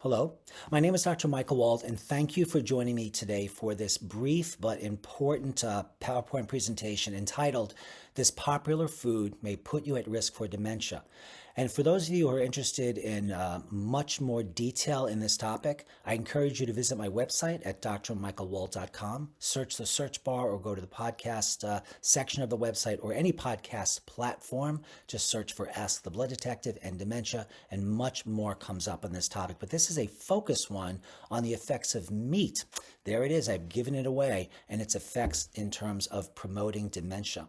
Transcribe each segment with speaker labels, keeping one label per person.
Speaker 1: Hello, my name is Dr. Michael Wald, and thank you for joining me today for this brief but important PowerPoint presentation entitled This Popular Food May Put You at Risk for Dementia. And for those of you who are interested in much more detail in this topic, I encourage you to visit my website at drmichaelwald.com, search the search bar or go to the podcast section of the website or any podcast platform. Just search for Ask the Blood Detective and Dementia, and much more comes up on this topic. But this is a focused one on the effects of meat. There it is, I've given it away, and its effects in terms of promoting dementia.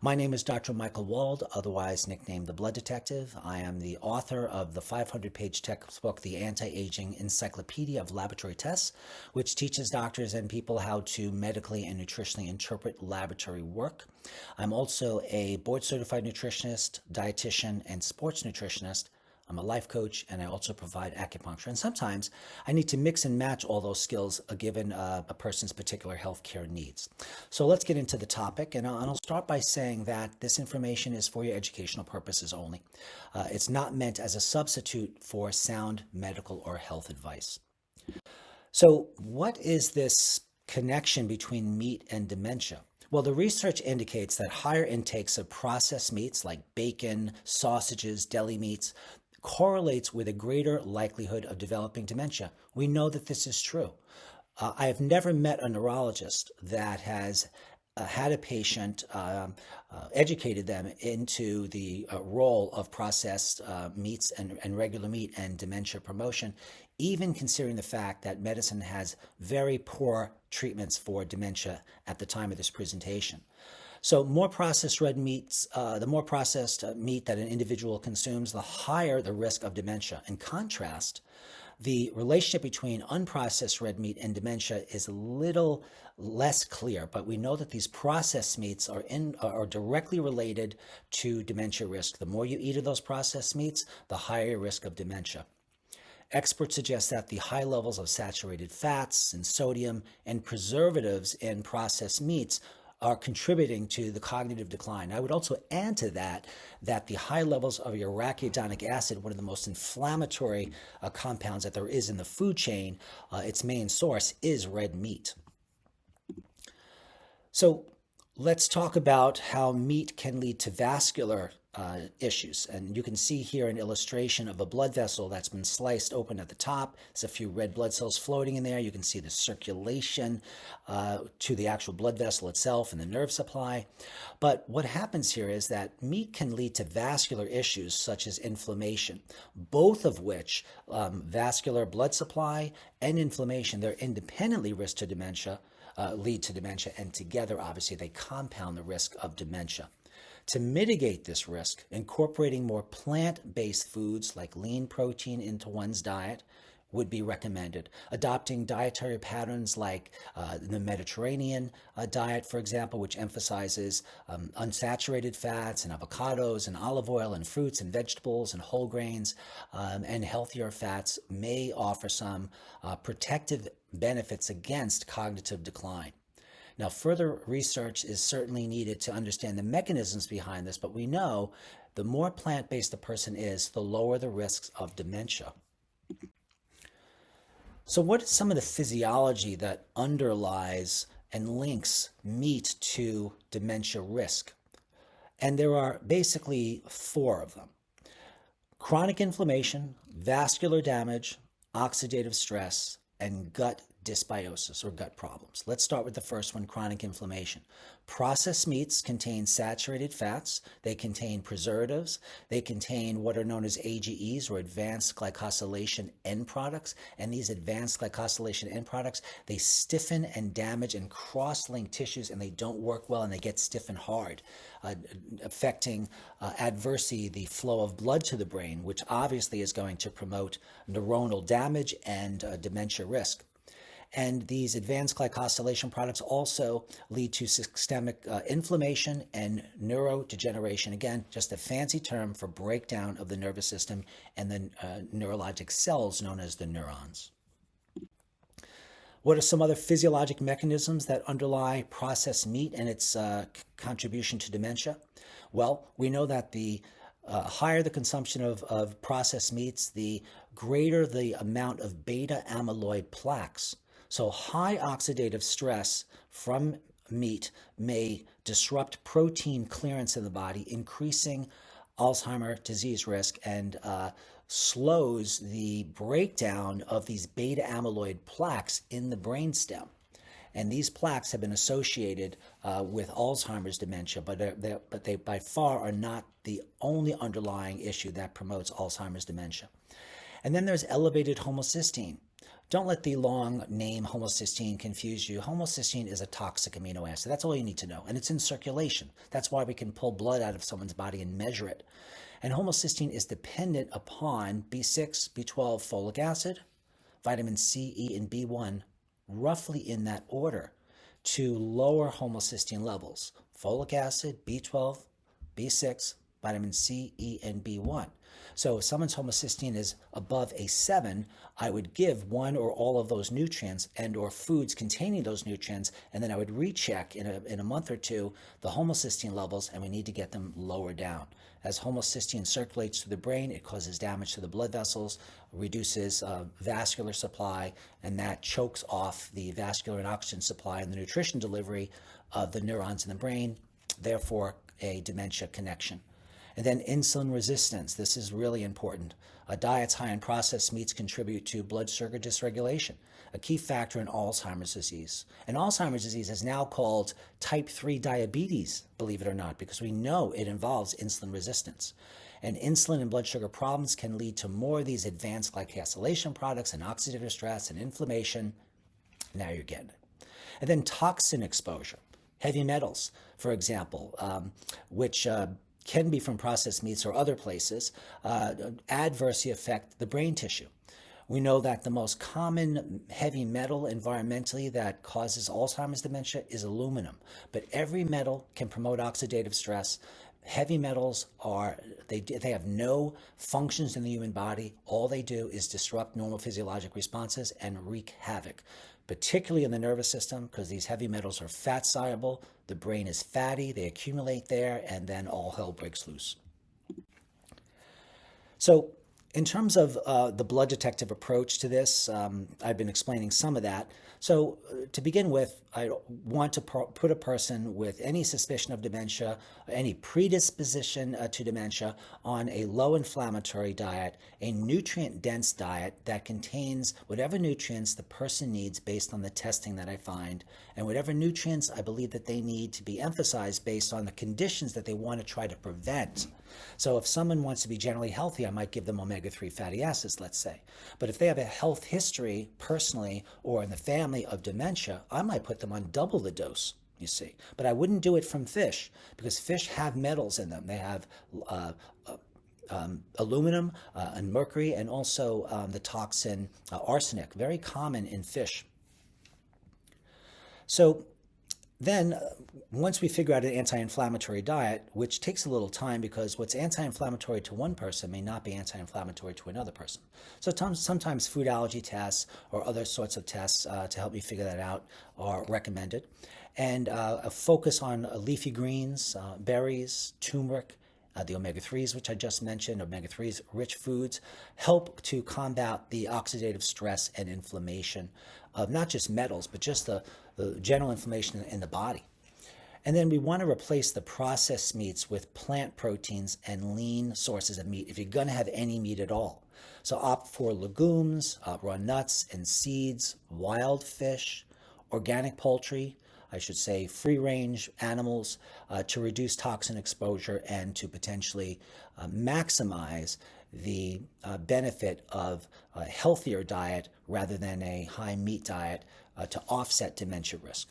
Speaker 1: My name is Dr. Michael Wald, otherwise nicknamed the Blood Detective. I am the author of the 500-page textbook, The Anti-Aging Encyclopedia of Laboratory Tests, which teaches doctors and people how to medically and nutritionally interpret laboratory work. I'm also a board-certified nutritionist, dietitian, and sports nutritionist. I'm a life coach, and I also provide acupuncture. And sometimes I need to mix and match all those skills given a person's particular healthcare needs. So let's get into the topic, and I'll start by saying that this information is for your educational purposes only. It's not meant as a substitute for sound medical or health advice. So what is this connection between meat and dementia? Well, the research indicates that higher intakes of processed meats like bacon, sausages, deli meats correlates with a greater likelihood of developing dementia. We know that this is true. I have never met a neurologist that has had a patient, educated them into the role of processed meats and regular meat and dementia promotion, even considering the fact that medicine has very poor treatments for dementia at the time of this presentation. So more processed red meats, the more processed meat that an individual consumes, the higher the risk of dementia. In contrast, the relationship between unprocessed red meat and dementia is a little less clear, but we know that these processed meats are directly related to dementia risk. The more you eat of those processed meats, the higher your risk of dementia. Experts suggest that the high levels of saturated fats and sodium and preservatives in processed meats are contributing to the cognitive decline. I would also add to that the high levels of arachidonic acid, one of the most inflammatory compounds that there is in the food chain, its main source is red meat. So let's talk about how meat can lead to vascular issues. And you can see here an illustration of a blood vessel that's been sliced open at the top. There's a few red blood cells floating in there. You can see the circulation to the actual blood vessel itself and the nerve supply. But what happens here is that meat can lead to vascular issues such as inflammation, both of which, vascular blood supply and inflammation, they're independently risk to dementia, lead to dementia, and together, obviously, they compound the risk of dementia. To mitigate this risk, incorporating more plant-based foods like lean protein into one's diet would be recommended. Adopting dietary patterns like the Mediterranean diet, for example, which emphasizes unsaturated fats and avocados and olive oil and fruits and vegetables and whole grains and healthier fats, may offer some protective benefits against cognitive decline. Now, further research is certainly needed to understand the mechanisms behind this, but we know the more plant-based a person is, the lower the risks of dementia. So what is some of the physiology that underlies and links meat to dementia risk? And there are basically four of them: chronic inflammation, vascular damage, oxidative stress, and gut dysbiosis or gut problems. Let's start with the first one, chronic inflammation. Processed meats contain saturated fats, they contain preservatives, they contain what are known as AGEs or advanced glycosylation end products, and these advanced glycosylation end products, they stiffen and damage and cross-link tissues, and they don't work well, and they get stiff and hard, affecting adversely the flow of blood to the brain, which obviously is going to promote neuronal damage and dementia risk. And these advanced glycosylation products also lead to systemic inflammation and neurodegeneration. Again, just a fancy term for breakdown of the nervous system and the neurologic cells known as the neurons. What are some other physiologic mechanisms that underlie processed meat and its contribution to dementia? Well, we know that the higher the consumption of processed meats, the greater the amount of beta amyloid plaques. So high oxidative stress from meat may disrupt protein clearance in the body, increasing Alzheimer's disease risk, and slows the breakdown of these beta amyloid plaques in the brainstem. And these plaques have been associated with Alzheimer's dementia, but they by far are not the only underlying issue that promotes Alzheimer's dementia. And then there's elevated homocysteine. Don't let the long name homocysteine confuse you. Homocysteine is a toxic amino acid. That's all you need to know. And it's in circulation. That's why we can pull blood out of someone's body and measure it. And homocysteine is dependent upon B6, B12, folic acid, vitamin C, E, and B1, roughly in that order, to lower homocysteine levels. Folic acid, B12, B6, vitamin C, E, and B1. So if someone's homocysteine is above a 7, I would give one or all of those nutrients and or foods containing those nutrients, and then I would recheck in a month or two the homocysteine levels, and we need to get them lower down. As homocysteine circulates through the brain, it causes damage to the blood vessels, reduces vascular supply, and that chokes off the vascular and oxygen supply and the nutrition delivery of the neurons in the brain, therefore a dementia connection. And then insulin resistance. This is really important. Diets high in processed meats contribute to blood sugar dysregulation, a key factor in Alzheimer's disease. And Alzheimer's disease is now called type 3 diabetes, believe it or not, because we know it involves insulin resistance. And insulin and blood sugar problems can lead to more of these advanced glycosylation products and oxidative stress and inflammation. Now you're getting it. And then toxin exposure. Heavy metals, for example, which can be from processed meats or other places, adversely affect the brain tissue. We know that the most common heavy metal environmentally that causes Alzheimer's dementia is aluminum, but every metal can promote oxidative stress. Heavy metals they have no functions in the human body. All they do is disrupt normal physiologic responses and wreak havoc, particularly in the nervous system, because these heavy metals are fat soluble. The brain is fatty, they accumulate there, and then all hell breaks loose. So in terms of the blood detective approach to this, I've been explaining some of that. So to begin with, I want to put a person with any suspicion of dementia, any predisposition to dementia, on a low inflammatory diet, a nutrient-dense diet that contains whatever nutrients the person needs based on the testing that I find, and whatever nutrients I believe that they need to be emphasized based on the conditions that they want to try to prevent. So if someone wants to be generally healthy, I might give them omega-3 fatty acids, let's say. But if they have a health history personally or in the family of dementia, I might put them on double the dose, you see. But I wouldn't do it from fish, because fish have metals in them. They have aluminum and mercury, and also the toxin arsenic, very common in fish. So then, once we figure out an anti-inflammatory diet, which takes a little time because what's anti-inflammatory to one person may not be anti-inflammatory to another person. So sometimes food allergy tests or other sorts of tests to help me figure that out are recommended. And a focus on leafy greens, berries, turmeric, the omega-3s, which I just mentioned, omega-3s rich foods, help to combat the oxidative stress and inflammation of not just metals, but just the general inflammation in the body. And then we want to replace the processed meats with plant proteins and lean sources of meat if you're going to have any meat at all. So opt for legumes, raw nuts and seeds, wild fish, organic poultry, I should say free-range animals, to reduce toxin exposure and to potentially maximize the benefit of a healthier diet rather than a high meat diet to offset dementia risk.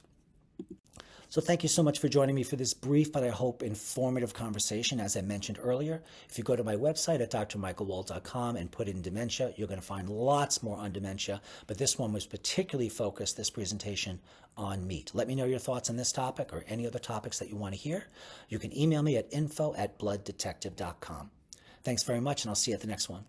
Speaker 1: So thank you so much for joining me for this brief, but I hope informative conversation. As I mentioned earlier, if you go to my website at drmichaelwald.com and put in dementia, you're going to find lots more on dementia, but this one was particularly focused, this presentation, on meat. Let me know your thoughts on this topic or any other topics that you want to hear. You can email me at info@blooddetective.com. Thanks very much, and I'll see you at the next one.